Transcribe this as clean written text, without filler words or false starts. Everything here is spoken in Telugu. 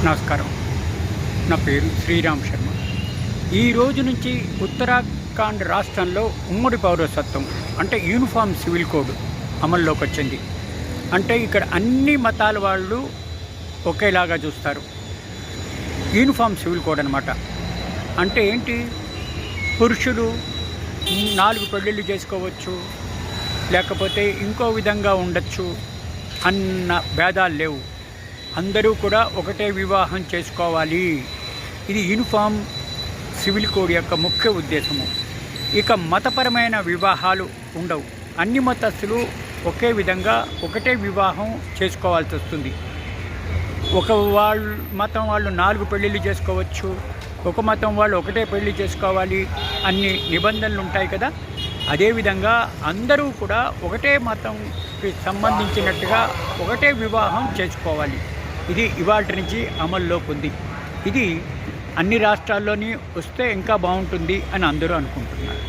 నమస్కారం. నా పేరు శ్రీరామ్ శర్మ. ఈ రోజు నుంచి ఉత్తరాఖండ్ రాష్ట్రంలో ఉమ్మడి పౌరసత్వం అంటే యూనిఫామ్ సివిల్ కోడ్ అమల్లోకి వచ్చింది. అంటే ఇక్కడ అన్ని మతాల వాళ్ళు ఒకేలాగా చూస్తారు. యూనిఫామ్ సివిల్ కోడ్ అనమాట. అంటే ఏంటి, పురుషులు 4 పెళ్ళిళ్ళు చేసుకోవచ్చు, లేకపోతే ఇంకో విధంగా ఉండొచ్చు అన్న భేదాలు లేవు. అందరూ కూడా ఒకటే వివాహం చేసుకోవాలి. ఇది యూనిఫామ్ సివిల్ కోడ్ యొక్క ముఖ్య ఉద్దేశము. ఇక మతపరమైన వివాహాలు ఉండవు. అన్ని మతస్థులు ఒకే విధంగా ఒకటే వివాహం చేసుకోవాల్సి వస్తుంది. ఒక మతం వాళ్ళు 4 పెళ్ళిళ్ళు చేసుకోవచ్చు, ఒక మతం వాళ్ళు ఒకటే పెళ్ళి చేసుకోవాలి, అన్ని నిబంధనలు ఉంటాయి కదా. అదేవిధంగా అందరూ కూడా ఒకటే మతంకి సంబంధించినట్టుగా ఒకటే వివాహం చేసుకోవాలి. ఇది ఇవాళ నుంచి అమల్లోకి ఉంది. ఇది అన్ని రాష్ట్రాల్లోని వస్తే ఇంకా బాగుంటుంది అని అందరూ అనుకుంటున్నారు.